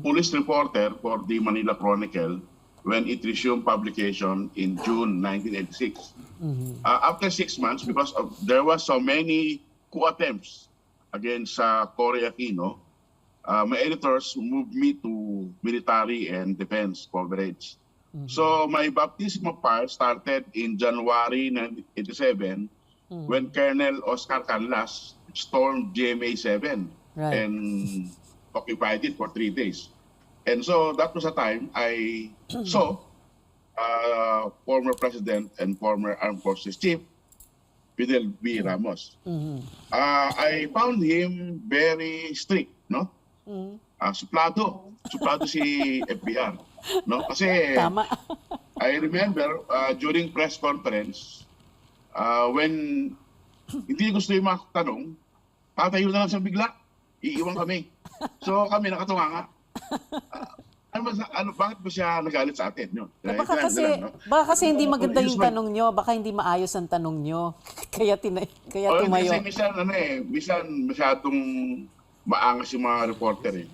police reporter for the Manila Chronicle when it resumed publication in June 1986. After 6 months, because there was so many coup attempts against Cory Aquino, my editors moved me to military and defense coverage. So my baptism of fire started in January 1987 when Colonel Oscar Canlas stormed GMA 7 and occupied it for 3 days. And so that was a time I saw former President and former Armed Forces Chief, Fidel V. Ramos. I found him very strict, no? Suplado si FBR. No? Kasi I remember during press conference, when hindi gusto yung mga tanong, tatayo na lang siya bigla, iiwan kami. So kami nakatawa nga. Bakit ba siya nagalit sa atin? No? Baka kasi hindi maganda yung tanong nyo, baka hindi maayos ang tanong nyo. Kaya tumayo. Kasi minsan masyadong maangas yung mga reporter.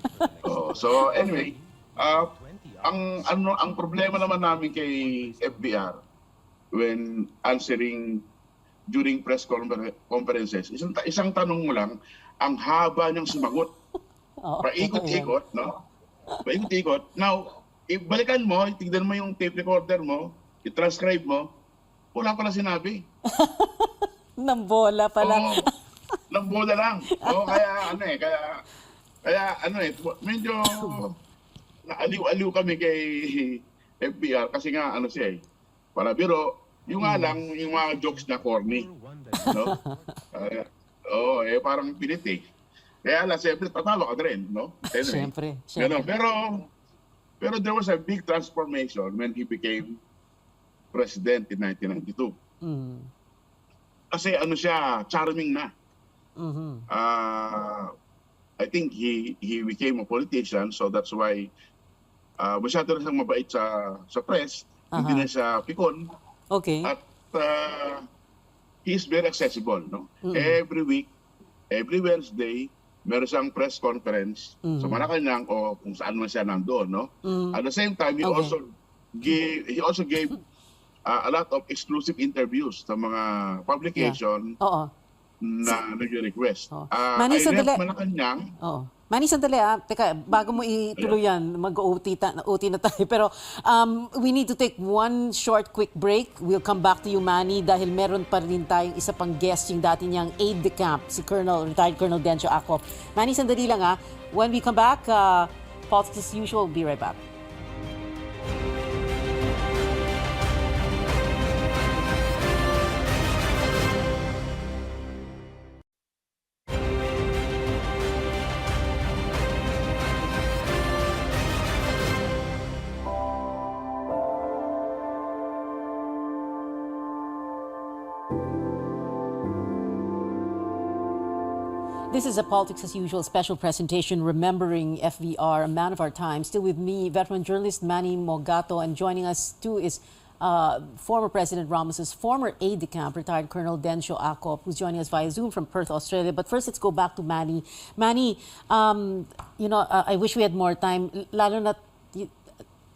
So anyway, ang problema naman namin kay FBR when answering during press conferences, isang tanong mo lang, ang haba niyang sumagot. Paikot-ikot, no? Paikot-ikot. Now, balikan mo, tignan mo yung tape recorder mo, i-transcribe mo, wala pala sinabi. Nambola pala. Nambola lang. Kaya medyo naaliw-aliw kami kay FBR kasi nga siya para biro, yung nga lang, yung mga jokes na corny. No? Parang pinit. Kaya siyempre, tatawa ka rin, no? Anyway, siyempre. Pero there was a big transformation when he became president in 1992. Kasi siya, charming na. I think he became a politician, so that's why masyado na siyang mabait sa press. Hindi na siya pikon. Okay. At he's very accessible, no? Every week, every Wednesday, meron siyang press conference sa Malacanang o kung saan man siya nandoon, no? At the same time, he also gave a lot of exclusive interviews sa mga publication na nag-request. Manny, I sandali. left Malacanang. Manny, sandali Teka, bago mo ituloy yan, mag-OT na tayo. Pero we need to take one short quick break. We'll come back to you, Manny, dahil meron pa rin tayong isa pang guest, yung dati niyang aide-de-camp, si retired Colonel Dencio Acop. Manny, sandali lang When we come back, politics as usual, we'll be right back. This is a Politics as Usual special presentation remembering FVR, a man of our time. Still with me, veteran journalist Manny Mogato, and joining us too is former President Ramos's former aide-de-camp, retired Colonel Dencio Acop, who's joining us via Zoom from Perth, Australia. But first, let's go back to Manny. Manny, I wish we had more time, lalo na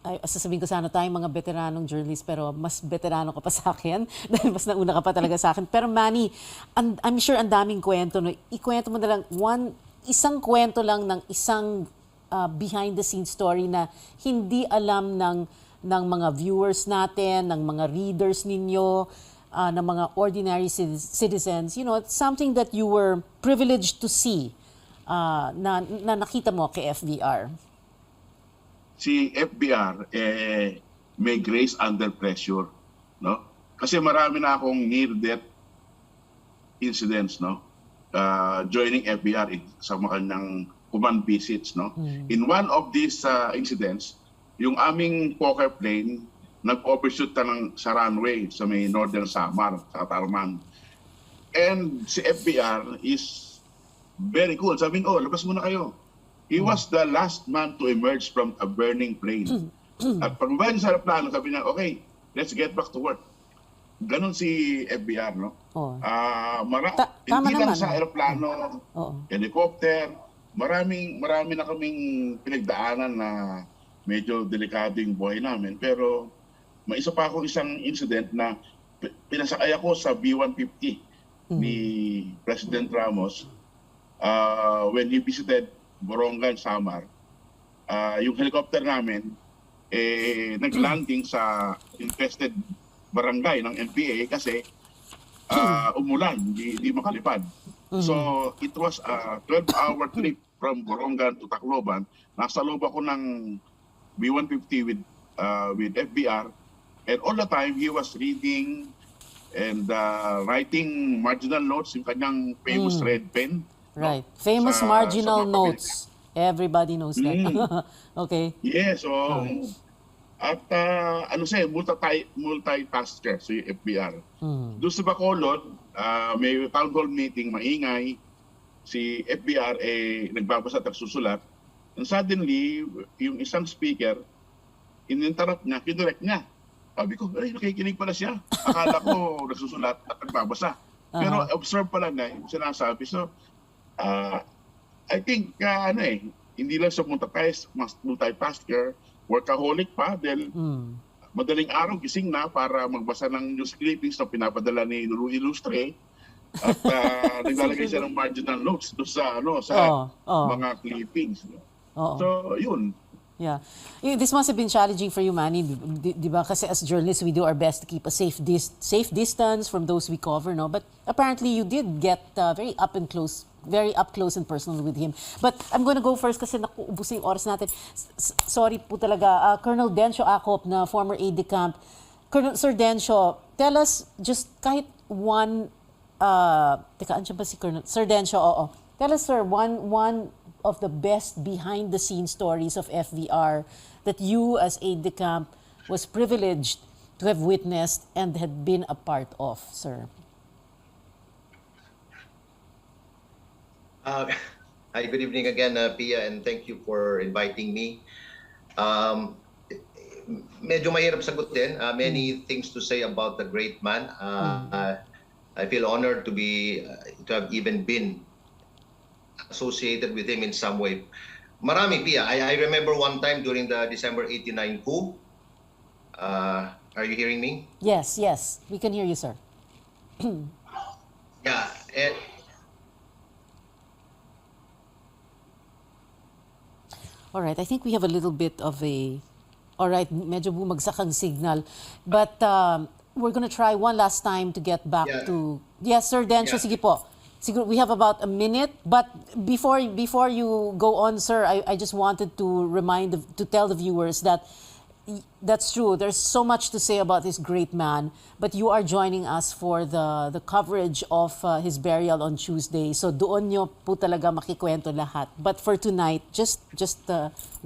sasabihin ko sana tayong mga veteranong journalist, pero mas veterano ka pa sa akin dahil mas nauna ka pa talaga sa akin. Pero Manny, I'm sure ang daming kwento. No? Ikwento mo na lang isang kwento lang ng isang behind-the-scenes story na hindi alam ng mga viewers natin, ng mga readers ninyo, ng mga ordinary citizens. You know, it's something that you were privileged to see na nakita mo kay FVR. Si FBR may grace under pressure, no? Kasi marami na akong near-death incidents, no? Joining FBR sa mga kanyang command visits, no? In one of these incidents, yung aming Fokker plane nag-overshoot sa runway sa may Northern Samar, sa Tarman. And si FBR is very cool. Sabi ko, labas muna kayo. He was the last man to emerge from a burning plane. At pagbaba niya sa aeroplano, sabi niya, okay, let's get back to work. Ganon si FBR, no? Hindi lang sa aeroplano, helicopter, marami na kaming pinagdaanan na medyo delikado yung buhay namin. Pero may isa pa akong isang incident na pinasakay ako sa B-150 ni President Ramos when he visited Borongan, Samar. Yung helicopter namin naglanding sa infested barangay ng MPA kasi umulan, hindi makalipad. So it was a 12-hour trip from Borongan to Tacloban. Nasa loob ako ng B-150 with FBR, and all the time he was reading and writing marginal notes, yung kanyang famous red pen. Right. Famous marginal notes. Everybody knows that. Okay. Yes. So, at multitasker si FBR. Doon sa Bacolod, may town hall meeting, maingay. Si FBR nagbabasa at nagsusulat. And suddenly, yung isang speaker, in-interrupt niya, kinurek niya. Sabi ko, nakikinig pala siya. Akala ko nagsusulat at nagbabasa. Pero observe pala na yung sinasabi. So, I think, hindi lang sa multitasker, workaholic pa, dahil madaling araw gising na para magbasa ng news clippings na pinapadala ni Nuru Ilustre at naglalagay siya ng marginal notes doon sa mga clippings. So, yun. Yeah. This must have been challenging for you, Manny, di ba? Kasi as journalists, we do our best to keep a safe distance from those we cover, no? But apparently, you did get very up close and personal with him. But I'm going to go first kasi nakuubos yung oras natin. Sorry po talaga. Colonel Dencio Acop, na former aide-de-camp. Sir Dencio, tell us just kahit one... andyan ba si Colonel? Sir Dencio, oo. Tell us, sir, one of the best behind-the-scenes stories of FVR that you as aide-de-camp was privileged to have witnessed and had been a part of, sir. Hi, good evening again, Pia, and thank you for inviting me. Medyo mahirap sagutin. Many things to say about the great man. I feel honored to have even been associated with him in some way. Marami, Pia. I remember one time during the December 89 coup, Are you hearing me? Yes, yes, we can hear you, sir. Yeah. All right, I think we have a little bit of a... All right, medyo bumagsak ang signal. But we're gonna try one last time to get back to... Yes, Sir Dencio, sige po. Siguro we have about a minute. But before you go on, sir, I just wanted to to tell the viewers that that's true. There's so much to say about this great man, but you are joining us for the coverage of his burial on Tuesday. So doon nyo po talaga makikwento lahat. But for tonight, just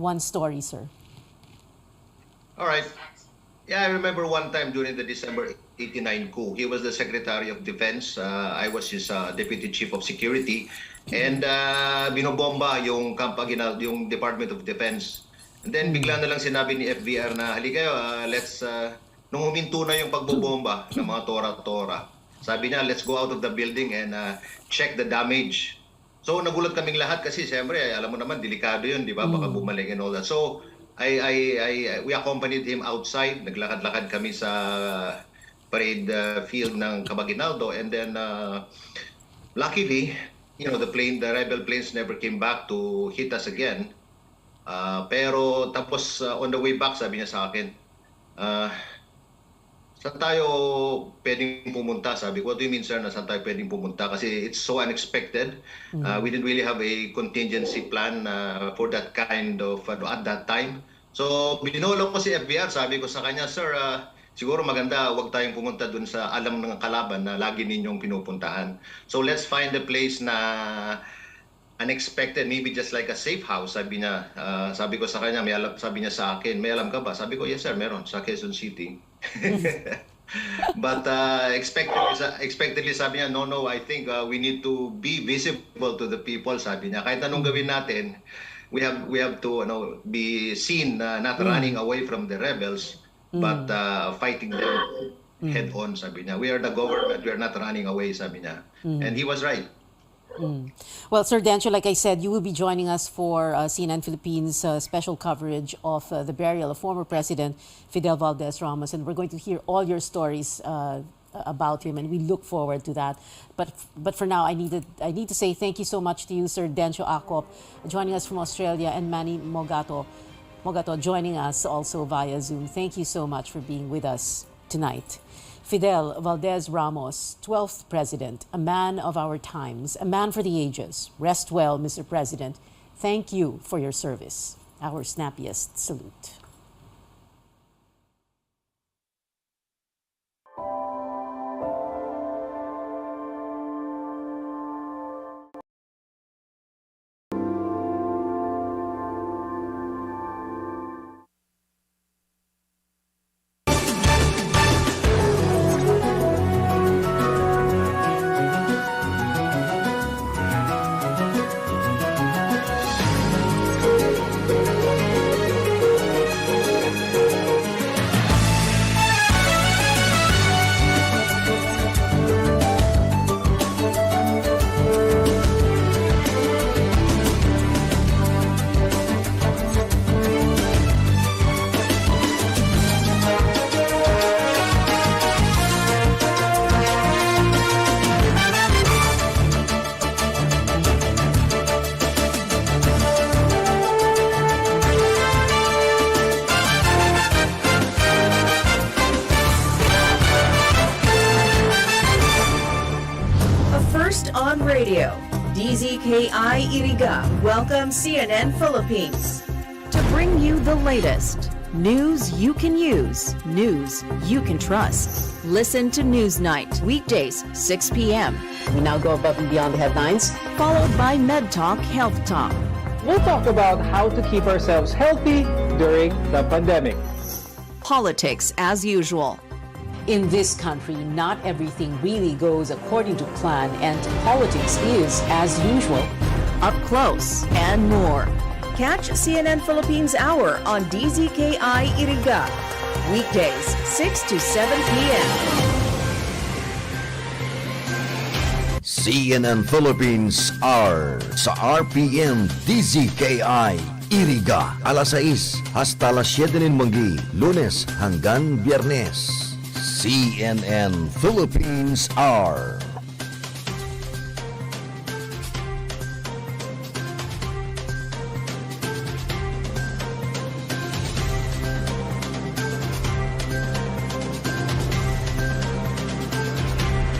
one story, sir. All right. Yeah, I remember one time during the December 89 coup, he was the Secretary of Defense. I was his Deputy Chief of Security. And binobomba yung Camp Aguinaldo, yung Department of Defense. And then bigla na lang sinabi ni FBR na, halika kayo, nung huminto na yung pagbobomba ng mga tora-tora, sabi niya, let's go out of the building and check the damage. So nagulat kaming lahat kasi siyempre, alam mo naman, delikado yun, di ba? Baka bumalik and all that. So we accompanied him outside. Naglakad-lakad kami sa parade field ng Camp Aguinaldo. And then, luckily, the rebel planes never came back to hit us again. Pero tapos on the way back, sabi niya sa akin, saan tayo pwedeng pumunta? Sabi ko, what do you mean, sir, na saan tayo pwedeng pumunta? Kasi it's so unexpected. We didn't really have a contingency plan for that kind of, at that time. So, binulong ko si FBR, sabi ko sa kanya, sir, siguro maganda, wag tayong pumunta dun sa alam ng kalaban na lagi ninyong pinupuntahan. So, let's find a place na unexpected, maybe just like a safe house, sabi niya. Sabi ko sa kanya, sabi niya sa akin, may alam ka ba? Sabi ko, yes sir, meron, sa Quezon City. But expectedly sabi niya, no, I think we need to be visible to the people, sabi niya. Kahit anong gawin natin, we have to be seen, not running away from the rebels, but fighting them head on, sabi niya. We are the government, we are not running away, sabi niya. And he was right. Well, Sir Dencio, like I said, you will be joining us for CNN Philippines special coverage of the burial of former President Fidel Valdez Ramos, and we're going to hear all your stories about him, and we look forward to that. But for now, I need to say thank you so much to you, Sir Dencio Acop, joining us from Australia, and Manny Mogato joining us also via Zoom. Thank you so much for being with us tonight. Fidel Valdez Ramos, 12th President, a man of our times, a man for the ages. Rest well, Mr. President. Thank you for your service. Our snappiest salute. On radio, DZKI-IRIGA welcomes CNN Philippines to bring you the latest news you can use, news you can trust. Listen to Newsnight, weekdays, 6 p.m. We now go above and beyond the headlines, followed by Med Talk, Health Talk. We'll talk about how to keep ourselves healthy during the pandemic. Politics as usual. In this country, not everything really goes according to plan, and politics is, as usual, up close and more. Catch CNN Philippines Hour on DZKI-IRIGA, weekdays 6 to 7 p.m. CNN Philippines Hour sa RPN DZKI DZKI-IRIGA alas 6 hasta las 7 ng manggi, Lunes hanggang Biyernes. CNN Philippines R.